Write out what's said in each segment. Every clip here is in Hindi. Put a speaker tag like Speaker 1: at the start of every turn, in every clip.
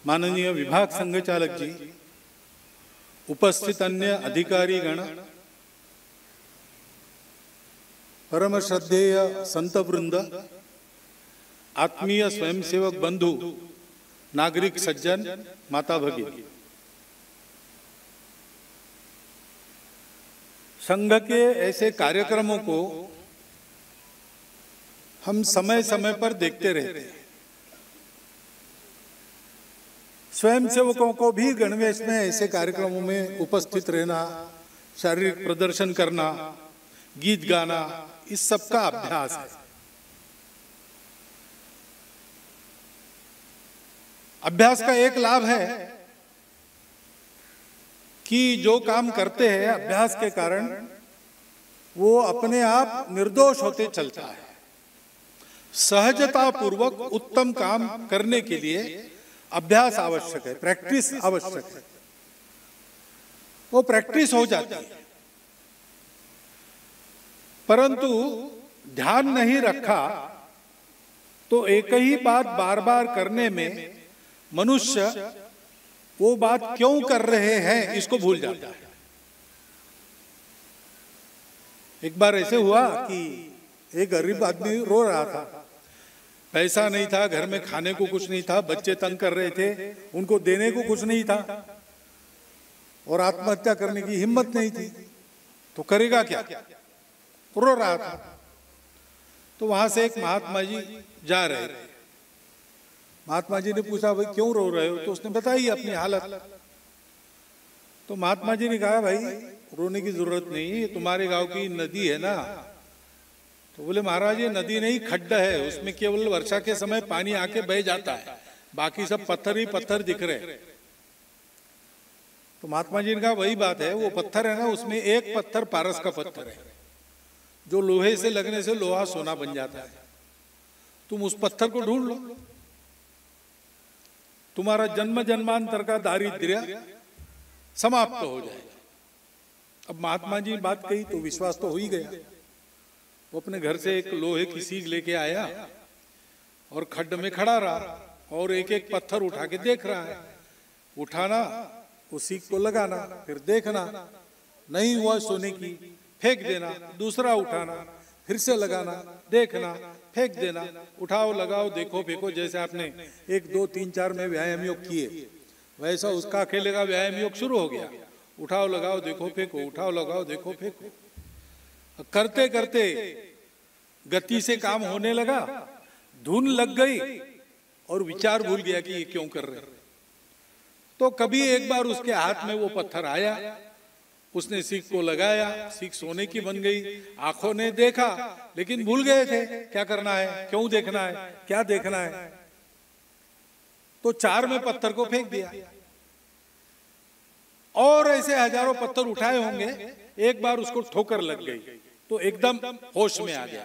Speaker 1: माननीय विभाग संघचालक जी, उपस्थित अन्य अधिकारी गण, परम श्रद्धेय संत वृंद, आत्मीय स्वयंसेवक बंधु, नागरिक सज्जन, माता भगिनी, संघ के ऐसे कार्यक्रमों को हम समय समय पर देखते रहते हैं। स्वयंसेवकों को भी गणवेश में ऐसे कार्यक्रमों में उपस्थित रहना, शारीरिक प्रदर्शन करना, गीत गाना, इस सब का अभ्यास है। अभ्यास का एक लाभ है कि जो काम करते हैं अभ्यास के कारण वो अपने आप निर्दोष होते चलता है। सहजता पूर्वक उत्तम काम करने के लिए अभ्यास आवश्यक है, प्रैक्टिस आवश्यक है। वो प्रैक्टिस हो जाती है, परंतु ध्यान नहीं रखा तो एक ही बात बार बार करने में मनुष्य वो बात क्यों कर रहे हैं इसको भूल जाता है। एक बार ऐसे हुआ कि एक गरीब आदमी रो रहा था, पैसा नहीं था, घर में खाने को कुछ नहीं था, बच्चे तंग कर रहे थे, उनको देने को कुछ नहीं था और आत्महत्या करने की हिम्मत नहीं थी, तो करेगा क्या, रो रहा था। तो वहां से एक महात्मा जी जा रहे थे। महात्मा जी ने पूछा, भाई क्यों रो रहे हो? तो उसने बताई अपनी हालत। तो महात्मा जी ने कहा, भाई रोने की जरूरत नहीं, तुम्हारे गांव की नदी है ना। तो बोले, महाराज ये नदी नहीं, खड्डा है, उसमें केवल वर्षा के समय पानी आके बह जाता है, बाकी सब पत्थर ही पत्थर दिख रहे। तो महात्मा जी ने कहा, वही बात है, वो पत्थर है ना, उसमें एक पत्थर पारस का पत्थर है, जो लोहे से लगने से लोहा सोना बन जाता है। तुम उस पत्थर को ढूंढ लो, तुम्हारा जन्म जन्मांतर का दारिद्र्य समाप्त हो जाएगा। अब महात्मा जी बात कही तो विश्वास तो हो ही गया। वो अपने घर से एक लोहे की सीग लेके आया और खड्ड में खड़ा रहा और एक एक पत्थर उठा के देख रहा है। उठाना, उस सीग को लगाना, फिर देखना, नहीं हुआ सोने की, फेंक देना, दूसरा उठाना, फिर से लगाना, देखना, फेंक देना, उठाओ लगाओ देखो फेंको। जैसे आपने 1 2 3 4 में व्यायाम योग किए, वैसा उसका अकेले का व्यायाम योग शुरू हो गया। उठाओ लगाओ देखो फेंको, उठाओ लगाओ देखो फेंको। करते करते गति से काम होने लगा, धुन लग गई और विचार भूल गया कि ये क्यों कर रहे। तो कभी एक बार उसके हाथ में वो पत्थर आया, उसने सीख को लगाया, सीख सोने की बन गई। आंखों ने देखा लेकिन भूल गए थे क्या करना है, क्यों देखना है, क्या देखना है। तो 4 में पत्थर को फेंक दिया और ऐसे हजारों पत्थर उठाए होंगे। एक बार उसको ठोकर लग गई तो एकदम होश में आ गया,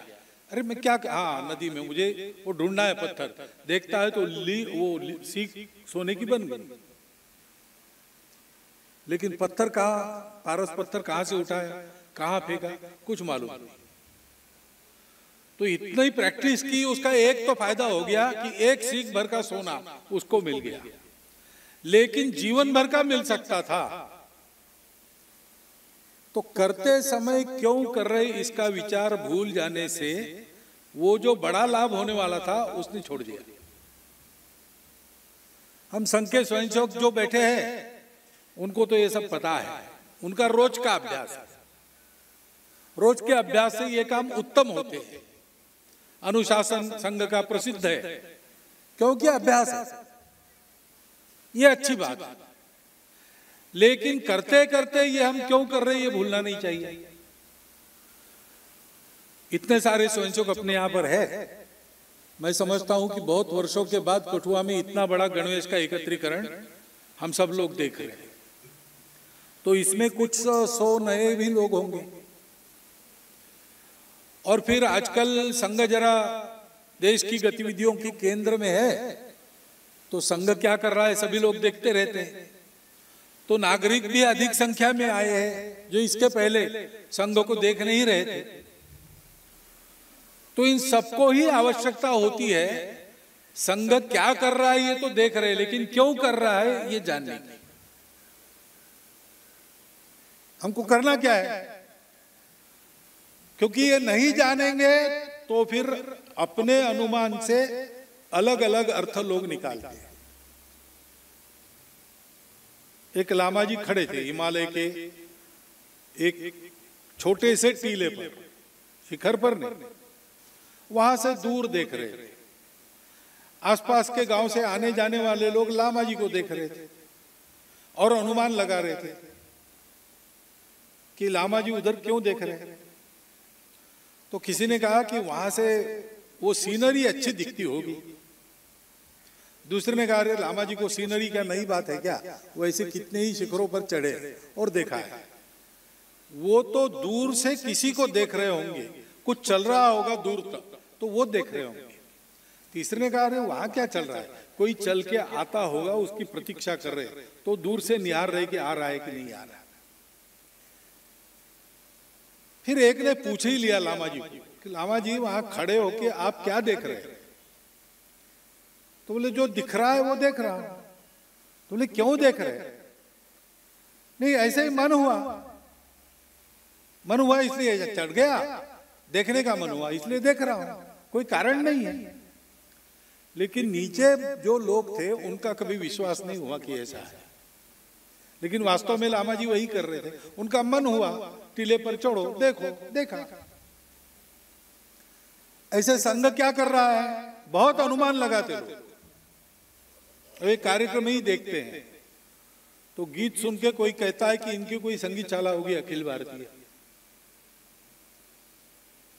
Speaker 1: अरे मैं क्या, हाँ नदी में मुझे वो ढूंढना है पत्थर। देखता है तो वो सीख सोने की बन गई, लेकिन पत्थर कहाँ, पारस पत्थर कहाँ से उठाया, कहाँ फेंका, कुछ मालूम नहीं। तो इतना ही प्रैक्टिस की, उसका एक तो फायदा हो गया कि एक सीख भर का सोना उसको मिल गया, लेकिन जीवन भर का मिल सकता था। तो करते समय क्यों कर रहे इसका विचार भूल जाने से वो जो बड़ा लाभ होने वाला था उसने छोड़ दिया। हम संघ के स्वयंसेवक जो बैठे हैं उनको तो ये सब पता है, उनका रोज का अभ्यास है। रोज के अभ्यास से ये काम उत्तम होते हैं। अनुशासन संघ का प्रसिद्ध है क्योंकि अभ्यास है, ये अच्छी बात है। लेकिन करते करते ये हम क्यों कर रहे हैं ये भूलना नहीं चाहिए। इतने सारे स्वयंसेवक अपने यहां पर है, मैं समझता हूं कि बहुत वर्षों के बाद कठुआ में इतना बड़ा गणवेश का एकत्रीकरण हम सब लोग देख रहे हैं। तो इसमें कुछ 100 नए भी लोग होंगे। और फिर आजकल संघ जरा देश की गतिविधियों के केंद्र में है, तो संघ क्या कर रहा है सभी लोग देखते रहते हैं। तो नागरिक भी अधिक संख्या में आए हैं जो इसके पहले संघ को देख नहीं रहे थे। तो इन सबको ही आवश्यकता होती है संघ क्या कर रहा है ये तो देख रहे हैं, लेकिन क्यों कर रहा है ये जानने की। हमको करना क्या है, क्योंकि ये नहीं जानेंगे तो फिर अपने अनुमान से अलग अलग अर्थ लोग निकालते हैं। एक लामा जी खड़े थे हिमालय के एक छोटे से टीले पर, शिखर पर नहीं, वहां से दूर देख रहे थे। आसपास के गांव से आने जाने वाले लोग लामा जी को देख रहे थे और अनुमान लगा रहे थे कि लामा जी उधर क्यों देख रहे हैं। तो किसी ने कहा कि वहां से वो सीनरी अच्छी दिखती होगी। दूसरे ने कहा, अरे लामा जी को सीनरी क्या नई बात है क्या, वो ऐसे कितने ही शिखरों पर चढ़े और देखा है। वो तो दूर से किसी को देख रहे होंगे, कुछ चल रहा होगा दूर तक तो वो देख रहे होंगे। तीसरे ने कहा, अरे वहां क्या चल रहा है, कोई चल के आता होगा, उसकी प्रतीक्षा कर रहे तो दूर से निहार रहे कि आ रहा है कि नहीं आ रहा। फिर एक ने पूछ ही लिया लामा जी को कि लामा जी वहां खड़े होके आप क्या देख रहे हैं। तो बोले जो दिख रहा है वो देख रहा हूं। तो बोले क्यों देख रहे हैं। नहीं ऐसे ही मन हुआ इसलिए चढ़ गया, देखने का मन हुआ इसलिए देख रहा हूं, कोई कारण नहीं है। लेकिन नीचे जो लोग थे उनका कभी विश्वास नहीं हुआ कि ऐसा है, लेकिन वास्तव में लामा जी वही कर रहे थे। उनका मन हुआ टीले पर चढ़ो, देखो, देखा। ऐसे संघ क्या कर रहा है, बहुत अनुमान लगाते लोग। एक कार्यक्रम ही देखते हैं तो गीत सुन के कोई कहता है कि इनकी कोई संगीत शाला होगी अखिल भारतीय,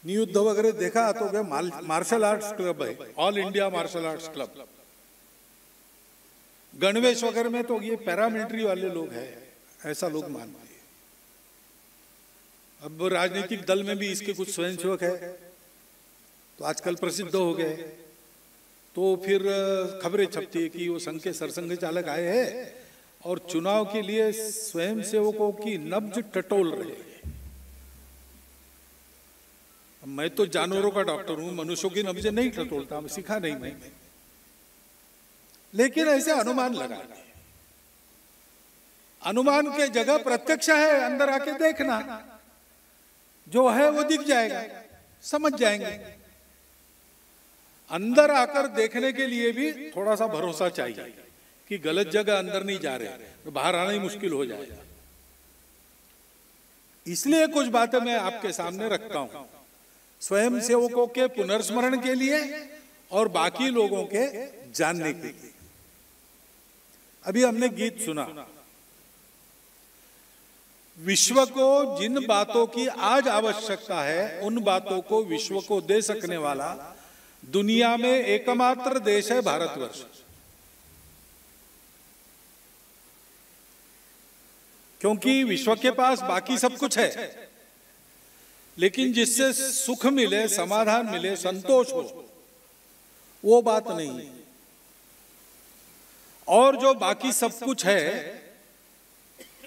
Speaker 1: नियुद्ध वगैरह देखा तो क्या मार्शल आर्ट्स क्लब है, all India martial arts club. गणवेश वगैरह में तो ये पैरामिलिट्री वाले लोग हैं, ऐसा लोग मानते हैं। अब राजनीतिक दल में भी इसके कुछ स्वयंसेवक है तो आजकल प्रसिद्ध हो गए, तो फिर खबरें छपती है कि वो संघ के सरसंघ चालक आए हैं और चुनाव के लिए स्वयंसेवकों की नब्ज टटोल रहे हैं। मैं तो जानवरों का डॉक्टर हूं, मनुष्यों की नब्ज नहीं टटोलता, मैं सीखा नहीं मैं, लेकिन ऐसे अनुमान लगा। अनुमान के जगह प्रत्यक्ष है, अंदर आके देखना, जो है वो दिख जाएगा, समझ जाएंगे। अंदर आकर देखने के लिए भी थोड़ा सा भरोसा चाहिए कि गलत जगह अंदर नहीं जा रहे, तो बाहर आना ही मुश्किल हो जाएगा। इसलिए कुछ बातें मैं आपके सामने रखता हूं, स्वयं सेवकों के पुनर्स्मरण के लिए और बाकी लोगों के जानने के लिए। अभी हमने गीत सुना, विश्व को जिन बातों की आज आवश्यकता है उन बातों को विश्व को दे सकने वाला दुनिया में एकमात्र देश है भारतवर्ष। क्योंकि विश्व के पास बाकी सब कुछ है, लेकिन जिससे सुख मिले, समाधान मिले, संतोष हो, वो बात नहीं। और जो बाकी सब कुछ है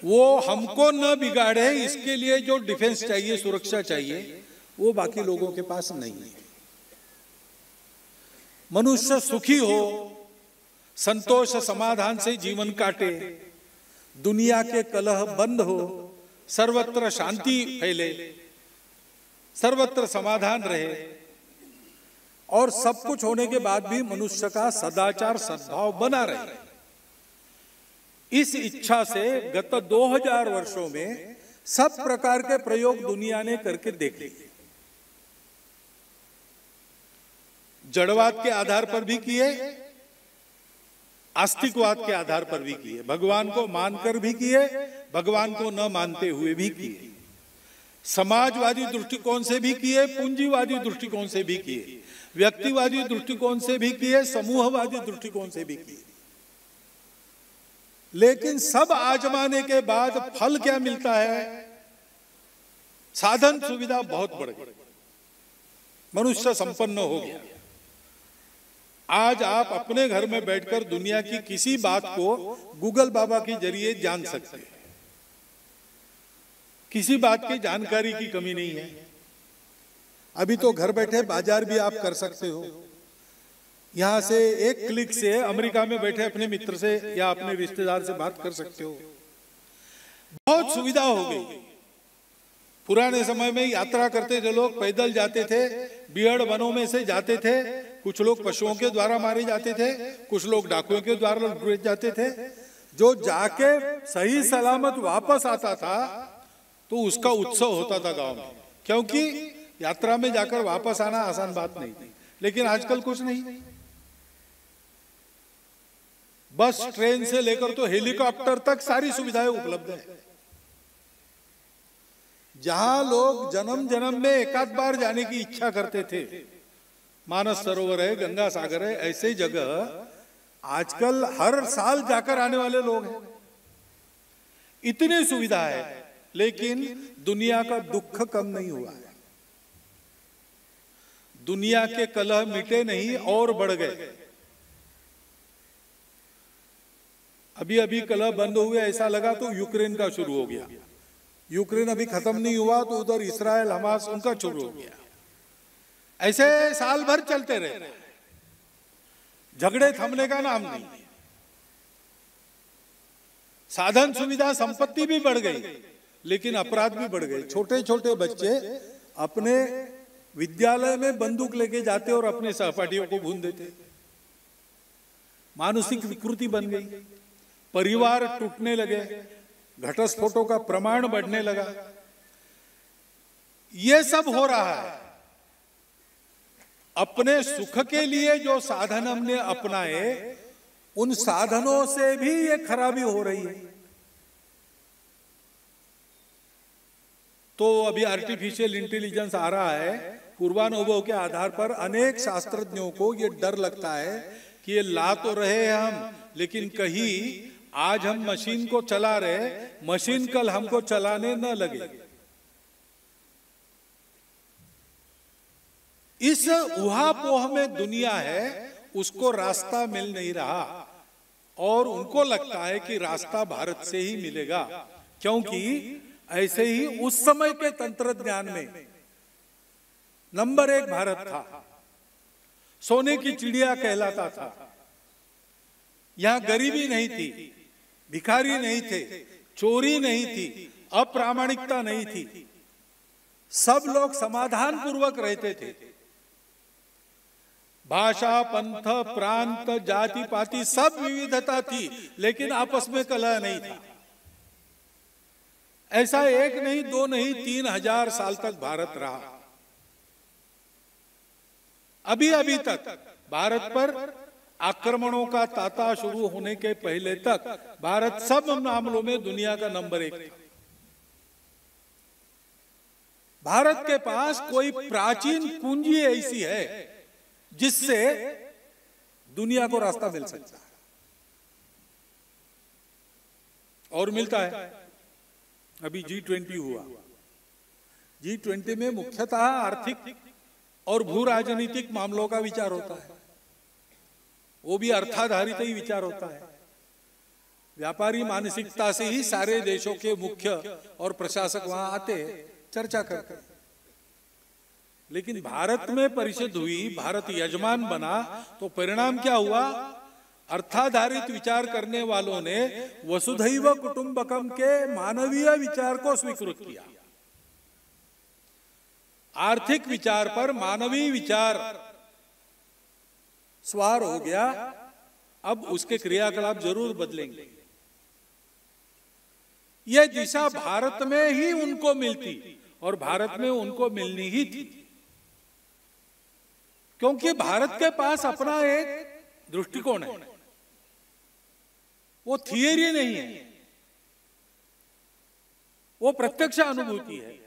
Speaker 1: वो हमको न बिगाड़े, इसके लिए जो डिफेंस चाहिए, सुरक्षा चाहिए, वो बाकी लोगों के पास नहीं है। मनुष्य सुखी हो, संतोष समाधान से जीवन काटे, दुनिया के कलह बंद हो, सर्वत्र शांति फैले, सर्वत्र समाधान रहे, और सब कुछ होने के बाद भी मनुष्य का सदाचार सद्भाव बना रहे। इस इच्छा से गत 2000 वर्षों में सब प्रकार के प्रयोग दुनिया ने करके देख लिए। जड़वाद के आधार पर भी किए, आस्तिकवाद के आधार पर भी किए, भगवान को मानकर भी किए, भगवान को न मानते हुए भी किए, समाजवादी दृष्टिकोण से भी किए, पूंजीवादी दृष्टिकोण से भी किए, व्यक्तिवादी दृष्टिकोण से भी किए, समूहवादी दृष्टिकोण से भी किए। लेकिन सब आजमाने के बाद फल क्या मिलता है? साधन सुविधा बहुत बढ़ गई, मनुष्य संपन्न हो गया। आज आप अपने घर में बैठकर दुनिया की किसी बात को गूगल बाबा के जरिए जान सकते हैं। किसी बात की जानकारी की कमी नहीं है। अभी तो घर बैठे बाजार भी आप कर सकते हो। यहां से एक क्लिक से अमेरिका में बैठे अपने मित्र से या अपने रिश्तेदार से बात कर सकते हो। बहुत सुविधा हो गई। पुराने समय में यात्रा करते थे लोग, पैदल जाते थे, बिहड़ वनों में से जाते थे, कुछ लोग पशुओं के द्वारा मारे जाते थे, कुछ लोग डाकुओं के द्वारा लुटे जाते थे। जो जाके सही सलामत वापस आता था तो उसका उत्सव होता था गांव में, क्योंकि यात्रा में जाकर वापस आना आसान बात नहीं थी। लेकिन आजकल कुछ नहीं, बस ट्रेन से लेकर तो हेलीकॉप्टर तक सारी सुविधाएं उपलब्ध है। जहां लोग जन्म जन्म में एकाध बार जाने की इच्छा करते थे, मानस सरोवर है, गंगा सागर है, ऐसे जगह आजकल हर साल जाकर आने वाले लोग हैं। इतनी सुविधा है, लेकिन दुनिया का दुख कम नहीं हुआ है। दुनिया के कलह मिटे नहीं और बढ़ गए। अभी अभी कलह बंद हुए ऐसा लगा तो यूक्रेन का शुरू हो गया। यूक्रेन अभी खत्म नहीं हुआ तो उधर इस्राएल हमास उनका शुरू हो गया। ऐसे साल भर चलते रहे, झगड़े थमने का नाम नहीं। साधन सुविधा संपत्ति भी बढ़ गई, लेकिन अपराध भी बढ़ गए। छोटे छोटे बच्चे अपने विद्यालय में बंदूक लेके जाते और अपने सहपाठियों को भून देते। मानसिक विकृति बन गई, परिवार टूटने लगे, घटस्फोटों का प्रमाण बढ़ने लगा। ये सब हो रहा है। अपने सुख के लिए जो साधन हमने अपनाए, उन साधनों से भी ये खराबी हो रही है। तो अभी आर्टिफिशियल इंटेलिजेंस आ रहा है। पूर्वानुभव के आधार पर अनेक शास्त्रज्ञों को ये डर लगता है कि ये ला तो रहे हैं हम, लेकिन कहीं आज हम मशीन को चला रहे, मशीन कल हमको चलाने न लगे। इस उहापोह में दुनिया है, उसको रास्ता मिल नहीं रहा और उनको लगता है कि रास्ता भारत से ही मिलेगा, क्योंकि ऐसे ही उस समय के तंत्र ज्ञान में नंबर 1 भारत था। सोने की चिड़िया कहलाता था। यहां गरीबी नहीं थी, भिखारी नहीं थे, चोरी नहीं थी, अप्रामाणिकता नहीं थी। सब लोग समाधान पूर्वक रहते थे। भाषा, पंथ, प्रांत, जाति पाति सब विविधता थी, लेकिन आपस में कलह नहीं था। ऐसा 1 नहीं 2 नहीं 3000 साल तक भारत रहा। अभी अभी तक भारत पर आक्रमणों का तांता शुरू होने के पहले तक भारत सब मामलों में दुनिया का नंबर 1 था। भारत के पास कोई प्राचीन पूंजी ऐसी है जिससे दुनिया को रास्ता मिल सकता है, और मिलता है। अभी G20 हुआ। G20 में मुख्यतः आर्थिक और भू राजनीतिक मामलों का विचार होता है। वो भी अर्थाधारित ही विचार होता है। व्यापारी मानसिकता से ही सारे देशों के मुख्य और प्रशासक वहां आते, चर्चा करते। लेकिन भारत में परिषद हुई, भारत यजमान बना, तो परिणाम क्या हुआ? अर्थाधारित विचार करने वालों ने वसुधैव कुटुंबकम के मानवीय विचार को स्वीकृत किया। आर्थिक विचार पर मानवीय विचार स्वार हो गया। अब उसके क्रियाकलाप जरूर बदलेंगे। यह दिशा भारत में ही उनको मिलती और भारत में उनको मिलनी ही थी, क्योंकि भारत के पास अपना एक दृष्टिकोण है। वो थियरी नहीं है, वो प्रत्यक्ष अनुभूति है।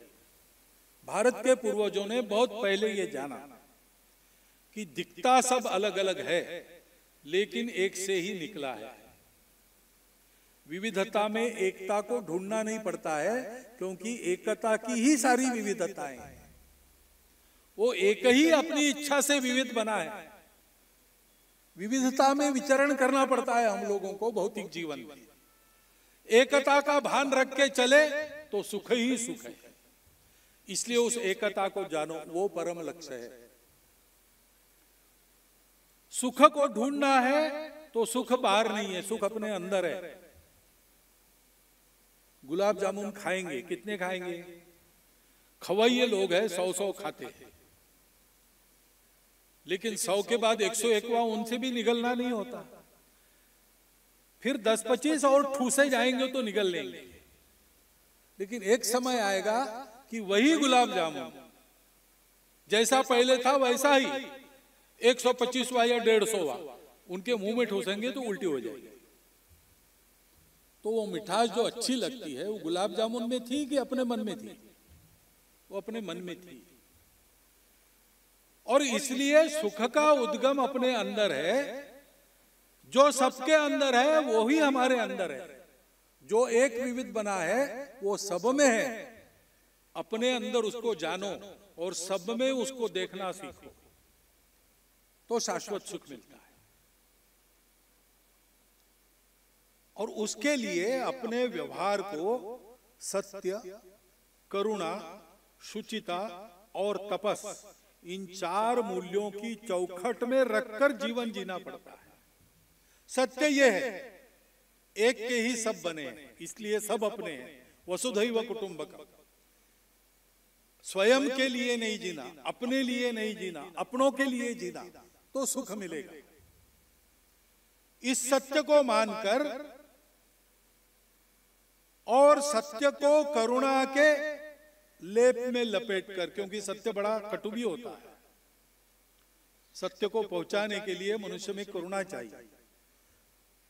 Speaker 1: भारत के पूर्वजों ने बहुत पहले ये जाना कि दिखता सब अलग अलग है, लेकिन एक से ही निकला है। विविधता में एकता को ढूंढना नहीं पड़ता है, क्योंकि एकता की ही सारी विविधताएं हैं। वो एक ही अपनी इच्छा से विविध बना है। विविधता में विचरण करना पड़ता है हम लोगों को भौतिक जीवन में। एकता का भान रख के चले तो सुख ही सुख है। इसलिए उस एकता को जानो, वो परम लक्ष्य है। सुख को ढूंढना है तो सुख बाहर नहीं है, सुख अपने अंदर है। गुलाब जामुन खाएंगे, कितने खाएंगे? खवैये लोग हैं, 100 खाते हैं, लेकिन 100 के बाद 101वां उनसे भी निगलना नहीं होता। फिर 10-25 और ठूसे जाएंगे तो निगल लेंगे, लेकिन एक समय आएगा कि वही गुलाब जामुन जैसा पहले था वैसा ही 125वां या 150वां उनके मुंह में ठूसेंगे तो उल्टी हो जाएगी। तो वो मिठास जो अच्छी लगती है वो गुलाब जामुन में थी कि अपने मन में थी? वो अपने मन में थी। और इसलिए सुख का उद्गम अपने अंदर है। जो सबके अंदर है वो ही हमारे अंदर है। जो एक विविध बना है वो सब में है। अपने अंदर उसको जानो और सब में उसको देखना सीखो तो शाश्वत सुख मिलता है। और उसके लिए अपने व्यवहार को सत्य, करुणा, शुचिता और तपस, इन 4 मूल्यों की चौखट में रखकर जीवन जीना पड़ता है। सत्य यह है, एक के ही सब बने हैं, इसलिए सब अपने हैं। वसुधैव कुटुंबकम। स्वयं के लिए नहीं जीना, अपने लिए नहीं जीना, अपनों के लिए जीना तो सुख मिलेगा। इस सत्य को मानकर और सत्य को करुणा के लेप में लपेटकर, क्योंकि सत्य बड़ा कटु भी होता है, सत्य को पहुंचाने के लिए मनुष्य में करुणा चाहिए।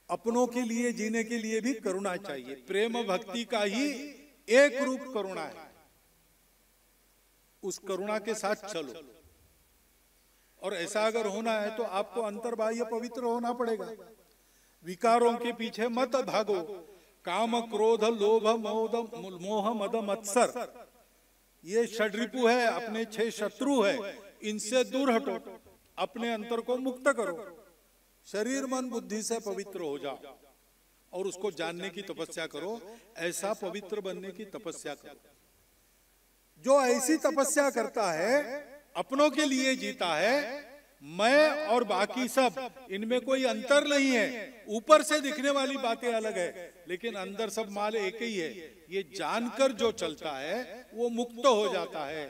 Speaker 1: अपनों के लिए जीने के लिए भी करुणा चाहिए। प्रेम भक्ति का ही एक रूप करुणा है। उस करुणा के साथ चलो। और ऐसा अगर होना है तो आपको अंतर्बाह्य पवित्र होना पड़ेगा। विकारों के पीछे मत भागो। काम, क्रोध, लोभ, मोह, मद, मत्सर, ये षड्रिपु है, अपने 6 शत्रु है। इनसे दूर हटो, अपने अंतर को मुक्त करो, शरीर मन बुद्धि से पवित्र हो जाओ और उसको जानने की तपस्या करो। ऐसा पवित्र बनने की तपस्या करो। जो ऐसी तपस्या करता है, अपनों के लिए जीता है, मैं और बाकी सब, इनमें कोई अंतर नहीं है। ऊपर से दिखने वाली बातें अलग है, लेकिन अंदर सब माल एक ही है। ये जानकर जो चलता है वो मुक्त हो जाता है।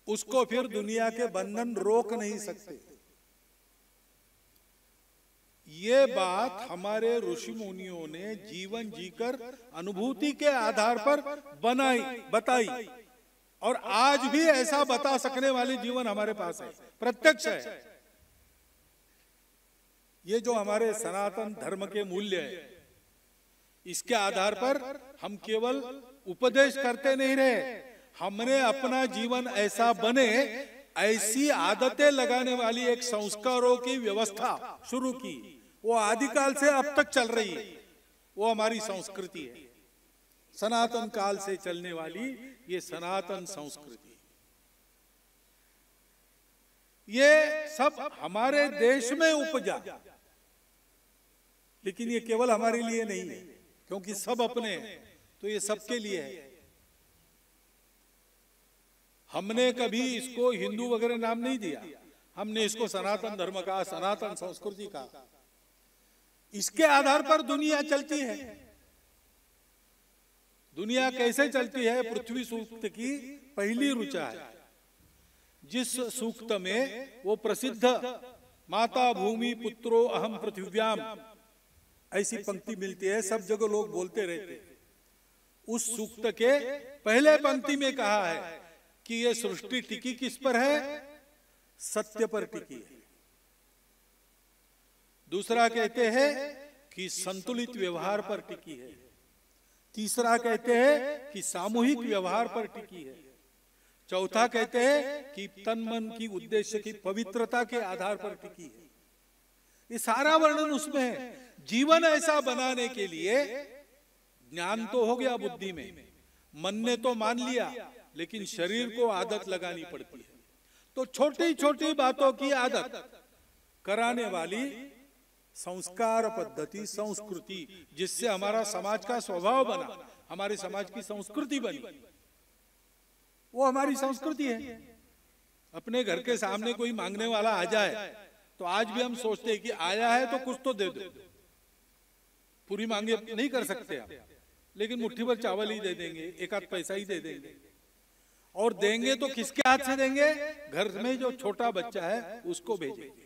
Speaker 1: उसको फिर दुनिया के बंधन रोक नहीं सकते। ये बात हमारे ऋषि मुनियों ने जीवन जीकर अनुभूति के आधार पर बताई और आज भी ऐसा बता सकने वाले जीवन हमारे पास है, प्रत्यक्ष है। ये जो हमारे सनातन धर्म के मूल्य है, इसके आधार पर हम केवल उपदेश करते नहीं रहे, हमने अपना जीवन ऐसा बने, ऐसी आदतें लगाने वाली एक संस्कारों की व्यवस्था शुरू की। वो आदिकाल से अब तक चल रही है। वो हमारी संस्कृति है, सनातन काल से चलने वाली ये सनातन संस्कृति। ये सब हमारे देश में उपजा, लेकिन ये केवल हमारे लिए नहीं है, क्योंकि सब अपने हैं तो ये सबके लिए है। हमने कभी इसको हिंदू वगैरह नाम नहीं दिया, हमने इसको सनातन धर्म का, सनातन संस्कृति का। इसके आधार पर दुनिया चलती है। दुनिया कैसे चलती है? पृथ्वी सूक्त की पहली ऋचा है, जिस सूक्त में वो प्रसिद्ध माता भूमि पुत्रो अहम पृथिव्याम ऐसी पंक्ति मिलती है, सब जगह लोग बोलते रहते। उस सूक्त के पहले पंक्ति में कहा है कि ये सृष्टि टिकी किस पर है? सत्य पर टिकी है। दूसरा कहते हैं कि संतुलित व्यवहार पर टिकी है। तीसरा कहते हैं कि सामूहिक व्यवहार पर टिकी है। चौथा कहते हैं कि तन मन की उद्देश्य की पवित्रता के आधार पर टिकी है। ये सारा वर्णन उसमें है। जीवन ऐसा बनाने के लिए ज्ञान तो हो गया बुद्धि में, मन ने तो मान लिया, लेकिन शरीर को आदत लगानी पड़ती है। तो छोटी छोटी बातों की आदत कराने वाली संस्कार पद्धति, संस्कृति, जिससे हमारा समाज का स्वभाव बना, हमारे समाज की संस्कृति बनी, वो हमारी संस्कृति है। अपने घर के सामने कोई मांगने वाला आ जाए तो आज भी हम सोचते हैं कि आया है तो कुछ तो दे दो, पूरी मांगे नहीं कर सकते आप, लेकिन मुट्ठी भर चावल ही दे देंगे, एक आध पैसा ही दे देंगे। और देंगे तो किसके हाथ से देंगे? घर में जो छोटा बच्चा है उसको भेजेंगे,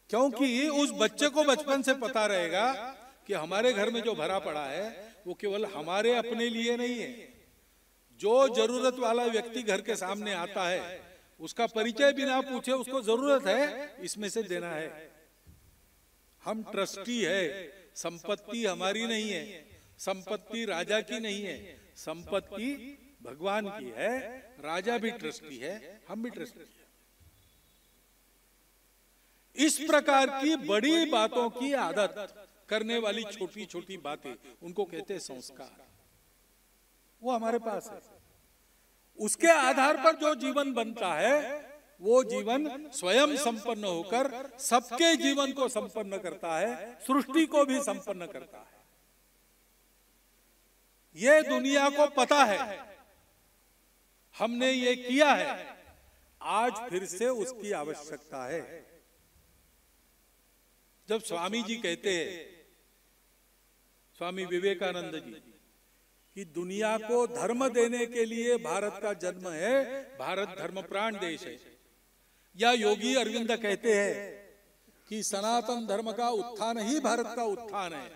Speaker 1: क्योंकि उस बच्चे को बचपन से पता रहेगा कि हमारे घर में जो भरा पड़ा है वो केवल हमारे अपने लिए नहीं है। जो जरूरत वाला व्यक्ति घर के सामने आता है उसका परिचय बिना पूछे उसको जरूरत है, इसमें से देना है। हम ट्रस्टी है, संपत्ति हमारी नहीं है, संपत्ति राजा की नहीं है, संपत्ति भगवान की है। राजा भी ट्रस्टी है, हम भी ट्रस्टी है। इस प्रकार की बड़ी बातों की आदत करने वाली छोटी छोटी बातें, उनको कहते हैं संस्कार। वो हमारे पास है। उसके आधार पर जो जीवन बनता है वो जीवन स्वयं संपन्न होकर सबके जीवन को संपन्न करता है, सृष्टि को भी संपन्न करता है। ये दुनिया को पता है, हमने ये किया है, आज फिर से उसकी आवश्यकता है। जब स्वामी जी कहते हैं, स्वामी विवेकानंद जी, कि दुनिया को धर्म देने के लिए भारत का जन्म है, भारत धर्म प्राण देश है, या योगी अरविंद कहते हैं कि सनातन धर्म का उत्थान ही भारत का उत्थान है,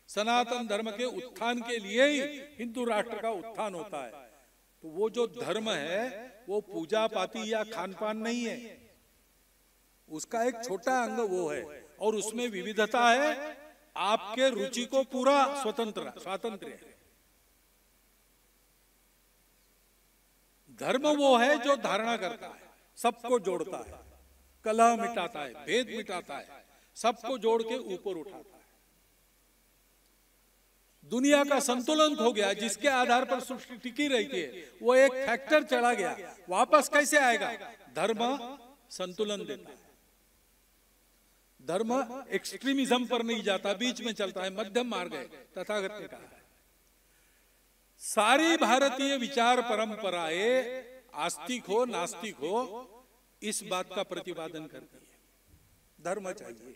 Speaker 1: सनातन धर्म के उत्थान के लिए ही हिंदू राष्ट्र का उत्थान होता है। तो वो जो धर्म है वो पूजा पाती या खान पान नहीं है, उसका एक छोटा अंग वो है, और उसमें विविधता है, आपके रुचि को पूरा स्वातंत्र है। धर्म वो है जो धारणा करता है, सबको जोड़ता है, कलह मिटाता है, भेद मिटाता है, सबको जोड़ के ऊपर उठाता है। दुनिया का संतुलन हो गया, जिसके आधार पर सृष्टि टिकी रही थी, वो एक फैक्टर चला गया, वापस कैसे आएगा? धर्म संतुलन देता है। धर्म एक्सट्रीमिज्म पर नहीं जाता, बीच में चलता है, मध्यम मार्ग है, तथागत ने कहा है। सारी भारतीय विचार परंपराएं, आस्तिक हो नास्तिक हो, इस बात का प्रतिपादन करती है, धर्म चाहिए।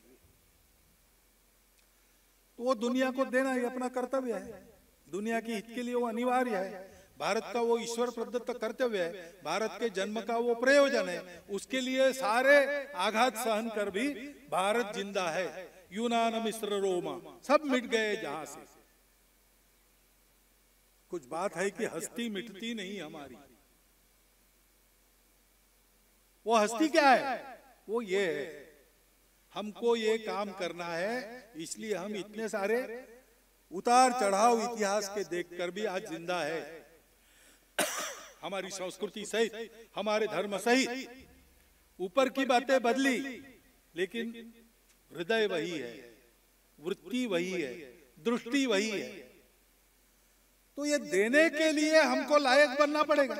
Speaker 1: तो वो दुनिया को देना ही अपना कर्तव्य है, दुनिया के हित के लिए वो अनिवार्य है। भारत का वो ईश्वर प्रदत्त कर्तव्य है, भारत के जन्म का वो प्रयोजन है। उसके लिए सारे आघात सहन कर भी भारत जिंदा है। यूनान मिस्र रोमा सब मिट गए जहां से। कुछ बात है कि हस्ती मिटती नहीं हमारी। वो हस्ती क्या है? वो ये है, हमको ये काम करना है, इसलिए हम इतने सारे उतार चढ़ाव इतिहास के देखकर भी आज जिंदा है। हमारी संस्कृति सहित, हमारे धर्म सहित, ऊपर की बातें बदली, लेकिन हृदय वही है, वृत्ति वही है, दृष्टि वही है। तो ये देने के लिए हमको लायक बनना पड़ेगा।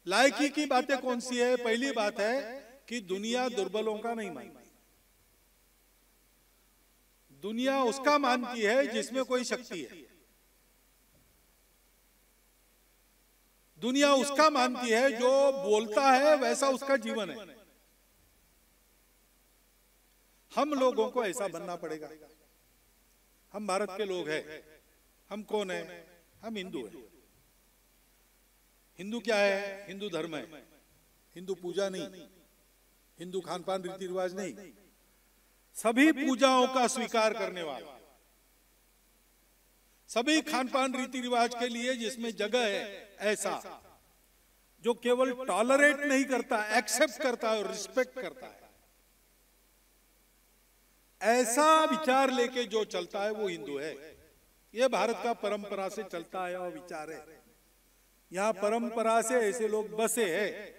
Speaker 1: लायकी की बातें कौन सी है? पहली बात है कि दुनिया दुर्बलों का नहीं मानती, दुनिया उसका मानती है जिसमें कोई शक्ति है। दुनिया उसका मानती है जो बोलता है वैसा उसका जीवन है। हम लोगों को ऐसा बनना पड़ेगा। हम भारत के लोग हैं। हम कौन है? हम हिंदू हैं। हिंदू क्या है? हिंदू धर्म है। हिंदू पूजा नहीं, हिंदू खान पान रीति रिवाज नहीं, सभी पूजाओं का स्वीकार करने वाला, सभी खान पान रीति रिवाज के लिए जिसमें जगह है, ऐसा जो केवल टॉलरेट नहीं करता, एक्सेप्ट करता है और रिस्पेक्ट करता है, ऐसा विचार लेके जो चलता है वो हिंदू है। ये भारत का परंपरा से चलता है और विचार है। यहां परंपरा से ऐसे लोग बसे हैं,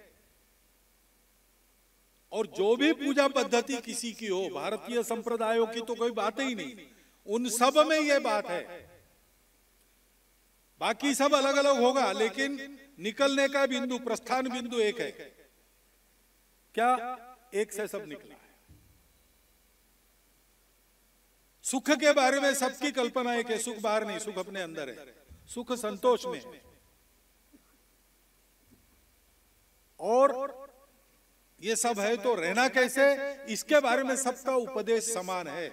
Speaker 1: और जो भी पूजा पद्धति किसी की हो, भारतीय संप्रदायों की तो कोई बात ही नहीं, उन सब में ये बात है। बाकी सब अलग अलग होगा, लेकिन निकलने का बिंदु, प्रस्थान बिंदु एक है। क्या? एक से सब निकला है। सुख के बारे में सबकी कल्पना है कि सुख बाहर नहीं, सुख अपने अंदर है, सुख संतोष में। और ये सब है तो रहना कैसे, इसके बारे में सबका उपदेश समान है।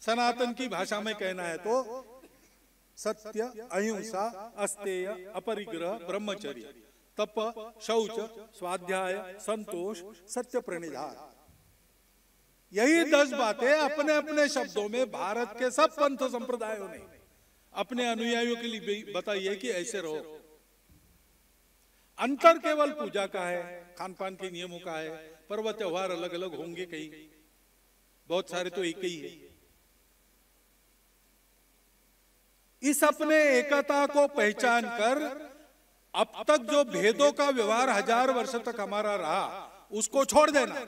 Speaker 1: सनातन की भाषा में कहना है तो सत्य, अहिंसा, अस्तेय, अपरिग्रह, ब्रह्मचर्य, तप, शौच, स्वाध्याय, संतोष, सत्य प्रणिधान, यही 10 बातें अपने अपने शब्दों में भारत के सब पंथ संप्रदायों ने अपने अनुयायियों के लिए बताई है कि ऐसे रहो। अंतर केवल पूजा का है, खान पान के नियमों का है, पर्व त्योहार अलग अलग होंगे, कई बहुत सारे तो एक ही है। इस अपने एकता को पहचान कर अब तक जो भेदों का व्यवहार 1000 वर्ष तक हमारा रहा उसको छोड़ देना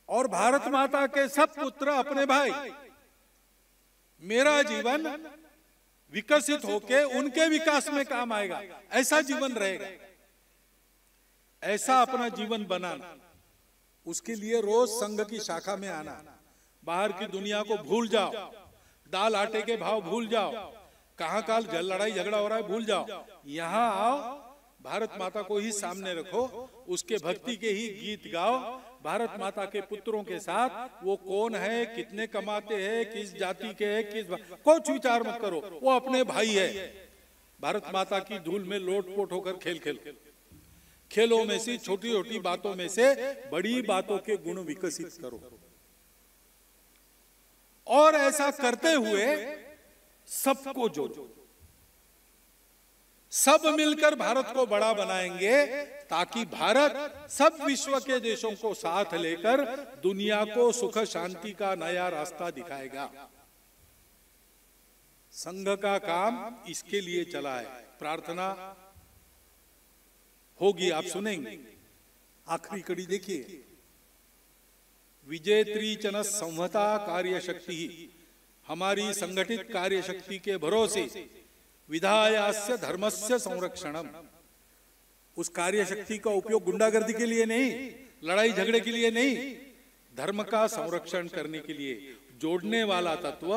Speaker 1: और भारत माता के सब पुत्र अपने भाई, मेरा जीवन विकसित होके उनके विकास में काम आएगा, ऐसा जीवन रहेगा, ऐसा अपना जीवन बनाना। उसके लिए रोज संघ की शाखा में आना, बाहर की दुनिया को भूल जाओ, दाल आटे के भाव भूल जाओ, कहां काल जल लड़ाई झगड़ा हो रहा है भूल जाओ, यहां आओ, भारत माता को ही सामने रखो, उसके भक्ति के ही गीत गाओ, भारत माता के पुत्रों के साथ वो कौन है, कितने कमाते हैं, किस जाति के है, कुछ विचार मत करो, वो अपने भाई है। भारत माता की धूल में लोटपोट होकर खेल खेलों में से छोटी छोटी बातों में से बड़ी बातों के गुण विकसित करो और ऐसा करते हुए सबको जोड़ो। सब मिलकर भारत को बड़ा बनाएंगे ताकि भारत सब विश्व के देशों को साथ लेकर दुनिया को सुख शांति का नया रास्ता दिखाएगा। संघ का काम इसके लिए चला है। प्रार्थना होगी, आप सुनेंगे। आखिरी कड़ी देखिए, विजेत्री चन संहता कार्य शक्ति, हमारी संगठित कार्य शक्ति के भरोसे विधायास्य धर्मस्य संरक्षणम, उस कार्य शक्ति का उपयोग गुंडागर्दी के लिए नहीं, लड़ाई झगड़े के लिए नहीं, धर्म का संरक्षण करने के लिए। जोड़ने वाला तत्व,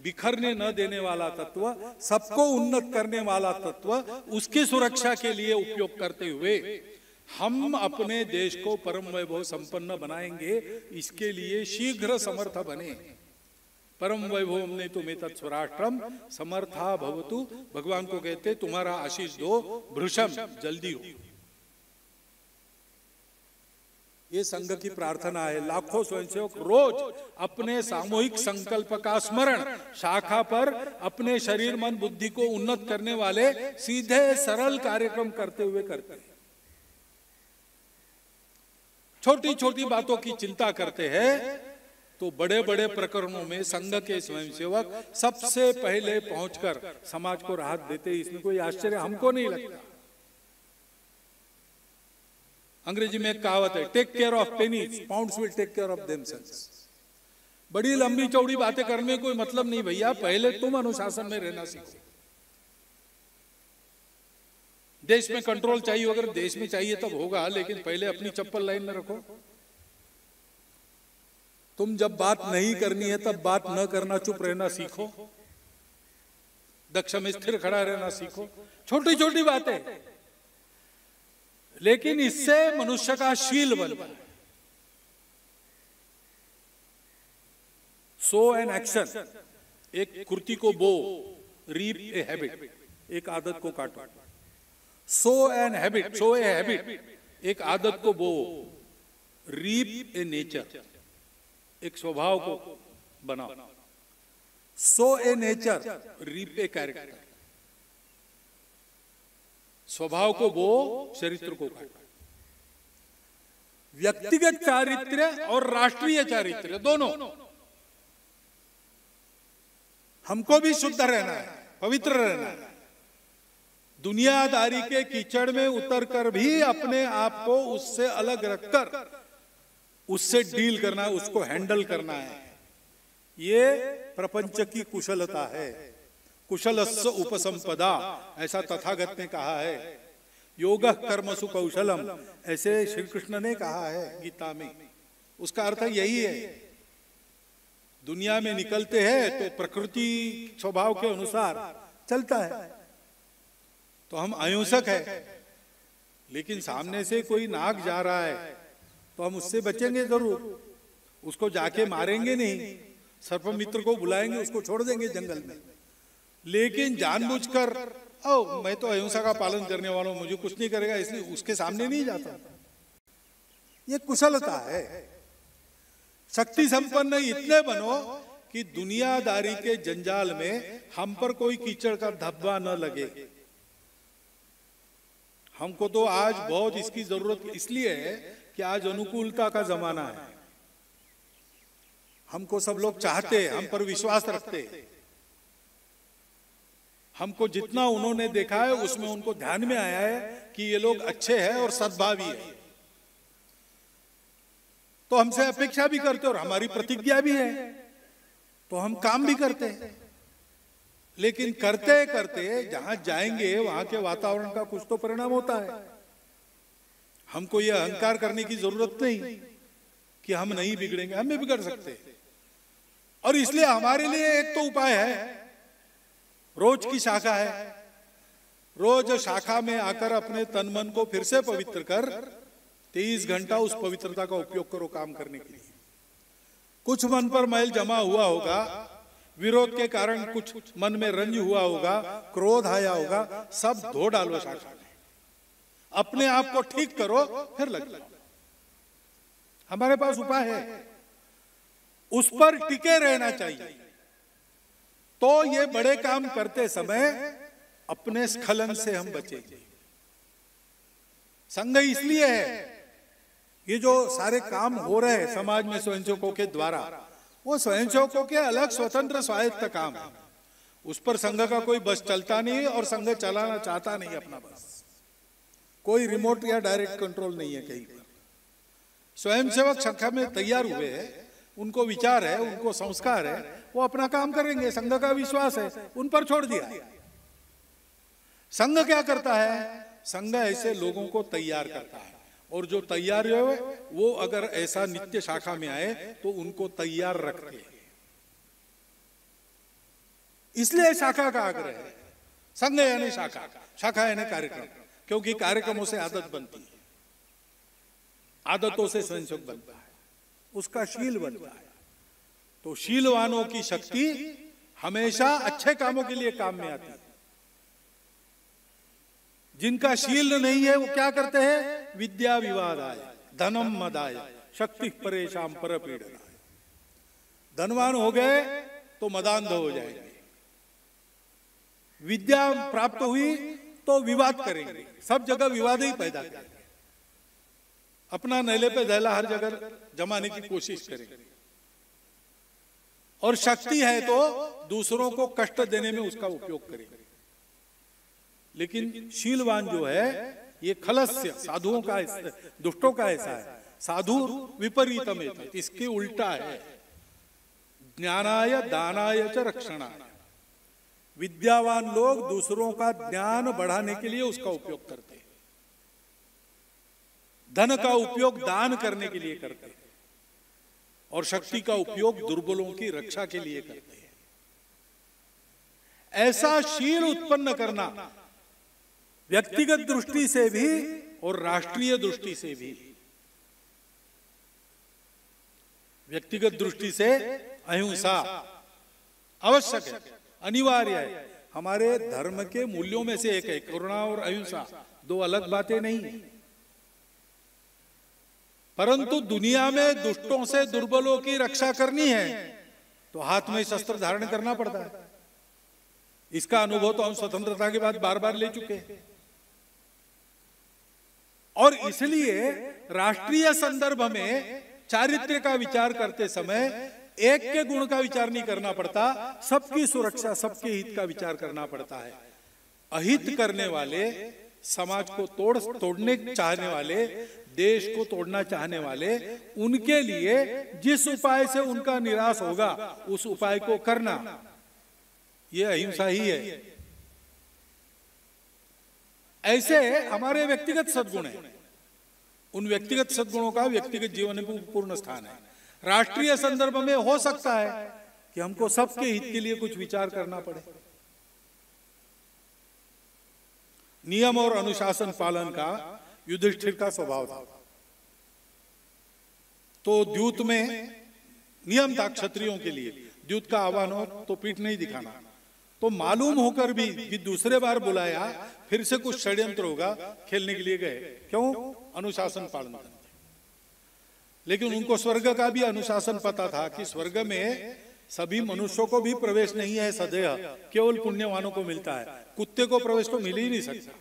Speaker 1: बिखरने न देने वाला तत्व, सबको उन्नत करने वाला तत्व, उसकी सुरक्षा के लिए उपयोग करते हुए हम अपने देश को परम वैभव संपन्न बनाएंगे। इसके लिए शीघ्र समर्थ बने। परम वैभव ने तुम्हें तत्स्वराष्ट्रम समर्था भवतु, भगवान को कहते तुम्हारा आशीष दो, भृशम जल्दी हो। ये संघ की प्रार्थना है। लाखों स्वयंसेवक रोज अपने सामूहिक संकल्प का स्मरण शाखा पर अपने शरीर मन बुद्धि को उन्नत करने वाले सीधे सरल कार्यक्रम करते हुए करते हैं। छोटी छोटी बातों की चिंता करते हैं तो बड़े बड़े प्रकरणों में संघ के स्वयंसेवक सबसे पहले पहुंचकर समाज को राहत देते। इसमें कोई आश्चर्य हमको नहीं लगता। अंग्रेजी में एक कहावत है, take care of pennies, pounds will take care of themselves. बड़ी लंबी चौड़ी बातें करने में कोई मतलब नहीं भैया, पहले तुम अनुशासन में रहना सीखो। देश में कंट्रोल चाहिए, अगर देश में चाहिए तब होगा, लेकिन पहले अपनी चप्पल लाइन में रखो। तुम जब बात नहीं करनी है तब बात न करना, चुप रहना सीखो, दक्ष में स्थिर खड़ा रहना सीखो। छोटी छोटी बातें, लेकिन इससे मनुष्य का शील बनता है। सो एन एक्शन, एक कुर्ती को बो, रीप ए हैबिट, एक आदत को काटो। Sow an habit, sow a habit, एक आदत को बो, रीप ए नेचर, एक स्वभाव को बनाओ। Sow a nature, reap a character, स्वभाव को बो, चरित्र को काटो। व्यक्तिगत चारित्र्य और राष्ट्रीय चारित्र्य दोनों, हमको भी शुद्ध रहना है, पवित्र रहना है। दुनियादारी के कीचड़ में उतरकर भी अपने आप को उससे अलग रखकर उससे डील करना है, उसको हैंडल करना है। ये प्रपंच की कुशलता है। कुशलस्य उपसंपदा, ऐसा तथागत ने कहा है। योगः कर्मसु कौशलम, ऐसे श्री कृष्ण ने कहा है गीता में। उसका अर्थ यही है। दुनिया में निकलते हैं तो प्रकृति स्वभाव के अनुसार चलता है, तो हम अहिंसक है, लेकिन सामने से कोई नाग जा रहा है तो हम उससे बचेंगे जरूर, उसको जाके मारेंगे नहीं, सर्पमित्र को बुलाएंगे, उसको छोड़ देंगे जंगल में। लेकिन जानबूझकर मैं तो अहिंसा का पालन करने वाला हूं, मुझे कुछ नहीं करेगा, इसलिए उसके सामने नहीं जाता। ये कुशलता है। शक्ति संपन्न इतने बनो कि दुनियादारी के जंजाल में हम पर कोई कीचड़ का धब्बा न लगे। हमको तो आज बहुत इसकी जरूरत इसलिए है कि आज अनुकूलता का जमाना है। हमको सब लोग चाहते हैं, हम पर विश्वास रखते हैं। हमको जितना उन्होंने देखा है उसमें उनको ध्यान में आया है कि ये लोग अच्छे हैं और सद्भावी है, तो हमसे अपेक्षा भी करते और हमारी प्रतिज्ञा भी है, तो हम काम भी करते हैं। लेकिन करते करते जहां जाएंगे वहां के वातावरण का कुछ तो परिणाम होता है। हमको यह अहंकार करने की जरूरत नहीं कि हम नहीं बिगड़ेंगे, हम भी बिगड़ सकते हैं। और इसलिए हमारे लिए एक तो उपाय है, रोज की शाखा है। रोज शाखा में आकर अपने तन मन को फिर से पवित्र कर 23 घंटा उस पवित्रता का उपयोग करो काम करने के लिए। कुछ मन पर मैल जमा हुआ होगा, विरोध के कारण कुछ मन में रंज हुआ होगा, क्रोध आया होगा, सब धो डालो शाखा में, अपने आप को ठीक करो, फिर लग जाओ। हमारे पास उपाय है, उस पर टिके रहना चाहिए। तो ये बड़े काम करते समय अपने स्खलन से हम बचेंगे। संघ इसलिए है, ये जो सारे काम हो रहे हैं समाज में स्वयंसेवकों के द्वारा, वो स्वयंसेवकों के अलग स्वतंत्र स्वायत्त काम है। उस पर संघ का कोई बस चलता नहीं और संघ चलाना चाहता नहीं अपना बस। कोई रिमोट या डायरेक्ट कंट्रोल नहीं है कहीं पर। स्वयंसेवक शाखा में तैयार हुए हैं, उनको विचार है, उनको संस्कार है, वो अपना काम करेंगे। संघ का विश्वास है, उन पर छोड़ दिया। संघ क्या करता है? संघ ऐसे लोगों को तैयार करता है, और जो तैयार हुए वो अगर ऐसा नित्य शाखा में आए तो उनको तैयार रखते हैं। इसलिए शाखा का आग्रह है। संघ यानी शाखा, शाखा यानी कार्यक्रम, क्योंकि कार्यक्रमों से आदत बनती है, आदतों से स्वयंसेवक बनता है, उसका शील बनता है। तो शीलवानों की शक्ति हमेशा अच्छे कामों के लिए काम में आती है। जिनका शील नहीं है वो क्या करते हैं? विद्या विवादाय धनम मदाय शक्ति परेशान पर पीड़नाय। धनवान हो गए तो मदांध हो जाएंगे, विद्या प्राप्त हुई तो विवाद करेंगे, सब जगह विवाद ही पैदा करेंगे, अपना नैले पे दहला हर जगह जमाने की कोशिश करेंगे। और शक्ति है तो दूसरों को कष्ट देने में उसका उपयोग करेंगे। लेकिन शीलवान जो है ये खलस्य, साधुओं का, दुष्टों का ऐसा है। साधु विपरीतम, इसके उल्टा है। ज्ञानाय दानाय च रक्षणाय। विद्यावान लोग दूसरों का ज्ञान बढ़ाने के लिए उसका उपयोग करते हैं, धन का उपयोग दान करने के लिए करते हैं, और शक्ति का उपयोग दुर्बलों की रक्षा के लिए करते हैं। ऐसा शील उत्पन्न करना व्यक्तिगत दृष्टि से भी और राष्ट्रीय दृष्टि से भी। व्यक्तिगत दृष्टि से अहिंसा आवश्यक है, अनिवार्य है, हमारे धर्म के मूल्यों में से एक है। करुणा और अहिंसा दो अलग बातें नहीं है। परंतु दुनिया में दुष्टों से दुर्बलों की रक्षा करनी है तो हाथ में शस्त्र धारण करना पड़ता है। इसका अनुभव तो हम स्वतंत्रता के बाद बार बार ले चुके हैं। और इसलिए राष्ट्रीय संदर्भ में चारित्र्य का विचार करते समय एक के गुण का विचार नहीं करना पड़ता, सबकी सुरक्षा, सबके हित का विचार करना पड़ता है। अहित करने वाले, समाज को तोड़ने चाहने वाले, देश को तोड़ना चाहने वाले, उनके लिए जिस उपाय से उनका निराश होगा उस उपाय को करना, यह अहिंसा ही है। ऐसे हमारे व्यक्तिगत सद्गुण हैं, उन व्यक्तिगत सद्गुणों का व्यक्तिगत जीवन में पूर्ण स्थान है। राष्ट्रीय संदर्भ में हो सकता है कि हमको सबके हित के लिए कुछ विचार करना पड़े। नियम और अनुशासन पालन का युधिष्ठिर का स्वभाव था। तो द्यूत में नियम था क्षत्रियों के लिए, द्यूत का आह्वान हो तो पीठ नहीं दिखाना। तो मालूम होकर भी कि दूसरे बार बुलाया, फिर से कुछ षड्यंत्र होगा, खेलने के लिए गए। क्यों? अनुशासन पालन करने। लेकिन उनको स्वर्ग का भी अनुशासन पता था कि स्वर्ग में सभी मनुष्यों को भी प्रवेश नहीं है सदैव, केवल पुण्यवानों को मिलता है, कुत्ते को प्रवेश तो मिल ही नहीं सकता।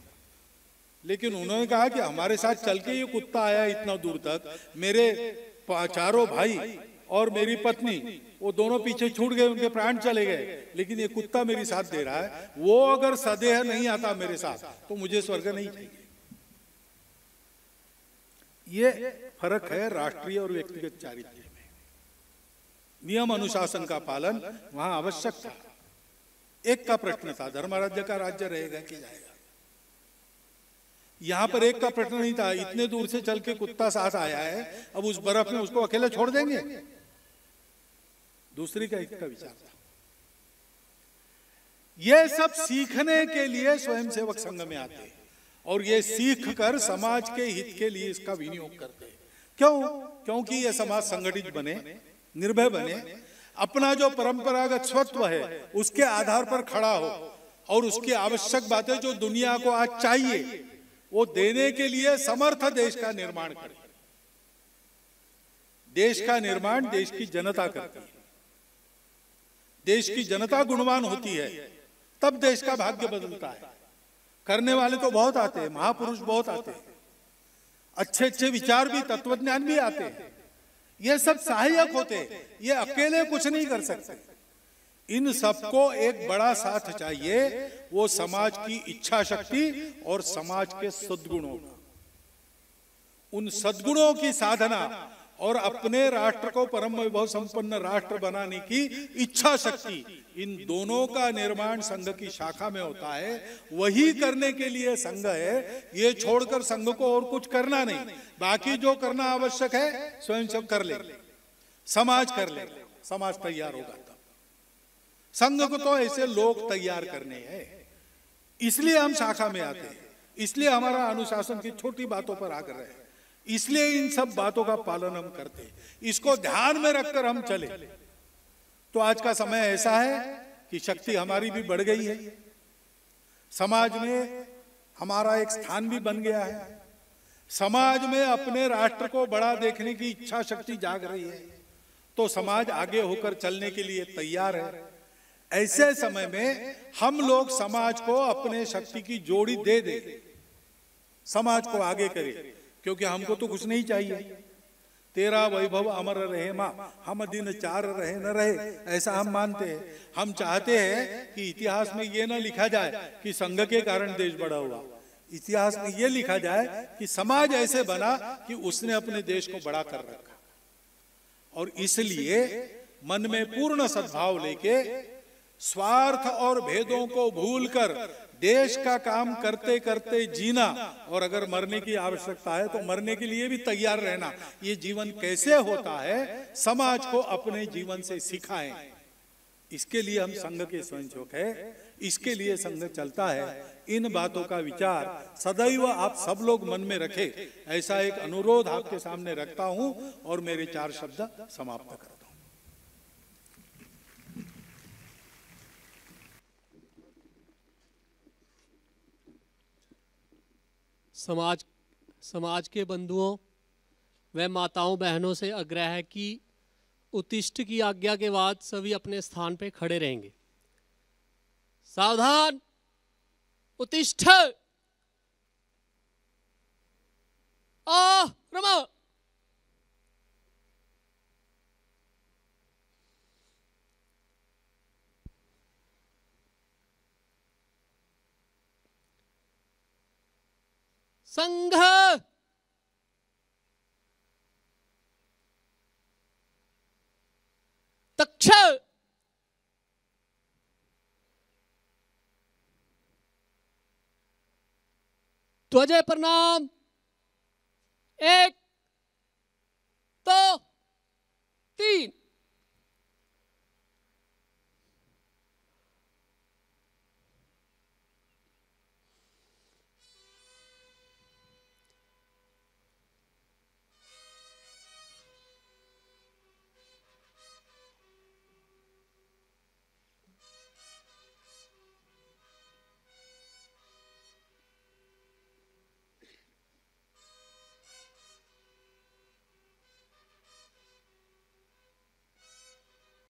Speaker 1: लेकिन उन्होंने कहा कि हमारे साथ चल के ये कुत्ता आया इतना दूर तक, मेरे चारों भाई और मेरी पत्नी वो दोनों पीछे छूट गए, उनके प्राण चले गए, लेकिन ये कुत्ता मेरी साथ दे रहा है, वो अगर सदैव नहीं आता मेरे साथ तो मुझे स्वर्ग नहीं चाहिए। ये फर्क है राष्ट्रीय और व्यक्तिगत चारित्र्य में। नियम अनुशासन का पालन वहां आवश्यक था। एक का प्रश्न था, धर्मराज्य का राज्य रहेगा कि जाएगा। यहां पर एक का प्रश्न नहीं था, इतने दूर से चल के कुत्ता साथ आया है, अब उस बर्फ में उसको अकेले छोड़ देंगे। दूसरी का एक का विचार था। ये सब सीखने के लिए स्वयंसेवक संघ में आते हैं और ये सीख कर समाज के हित के लिए इसका विनियोग करते हैं। क्यों? क्योंकि ये समाज संगठित बने, निर्भय बने, अपना जो परंपरागत स्वत्व है उसके आधार पर खड़ा हो और उसकी आवश्यक बातें जो दुनिया को आज चाहिए वो देने के लिए समर्थ देश का निर्माण करे। देश का निर्माण देश की जनता करती है। देश की जनता गुणवान होती है तब देश का भाग्य बदलता है। करने वाले तो बहुत आते हैं, महापुरुष बहुत आते हैं, अच्छे अच्छे विचार भी, तत्वज्ञान भी आते हैं, ये सब सहायक होते हैं, ये अकेले कुछ नहीं कर सकते। इन सबको एक बड़ा साथ चाहिए, वो समाज की इच्छा शक्ति और समाज के सद्गुणों का। उन सद्गुणों की साधना और अपने राष्ट्र को परम वैभव संपन्न राष्ट्र बनाने की इच्छा शक्ति, इन दोनों का निर्माण संघ की शाखा में होता है। वही करने के लिए संघ है। ये छोड़कर संघ को और कुछ करना नहीं। बाकी जो करना आवश्यक है स्वयं सब कर ले, समाज कर ले, समाज तैयार होगा तब। संघ को तो ऐसे लोग तैयार करने हैं, इसलिए हम शाखा में आते हैं, इसलिए हमारा अनुशासन की छोटी बातों पर आग्रह है, इसलिए इन सब बातों का पालन हम करते हैं। इसको ध्यान में रखकर हम चले तो आज का समय ऐसा है कि शक्ति हमारी भी बढ़ गई है, समाज में हमारा एक स्थान भी बन गया है, समाज में अपने राष्ट्र को बड़ा देखने की इच्छा शक्ति जाग रही है, तो समाज आगे होकर चलने के लिए तैयार है। ऐसे समय में हम लोग समाज को अपने शक्ति की जोड़ी दे दे, समाज को आगे करें, क्योंकि हमको तो कुछ नहीं चाहिए। तेरा वैभव अमर रहे माँ, हम दिन चार रहे न रहे, ऐसा हम मानते हैं। हम चाहते हैं कि इतिहास में ये न लिखा जाए कि संघ के कारण देश बड़ा हुआ, इतिहास में ये लिखा जाए कि समाज ऐसे बना कि उसने अपने देश को बड़ा कर रखा। और इसलिए मन में पूर्ण सद्भाव लेके स्वार्थ और भेदों को भूलकर देश का काम करते करते जीना, और अगर मरने की आवश्यकता है तो मरने के लिए भी तैयार रहना। ये जीवन कैसे होता है समाज को अपने जीवन से सिखाएं। इसके लिए हम संघ के स्वयंसेवक है, इसके लिए संघ चलता है। इन बातों का विचार सदैव आप सब लोग मन में रखें, ऐसा एक अनुरोध आपके सामने रखता हूं और मेरे 4 शब्द समाप्त करता हूं।
Speaker 2: समाज के बंधुओं व माताओं बहनों से आग्रह है कि उत्तिष्ठ की आज्ञा के बाद सभी अपने स्थान पे खड़े रहेंगे। सावधान, उत्तिष्ठ, रमा। संघ तक्ष ध्वजे प्रणाम। 1 2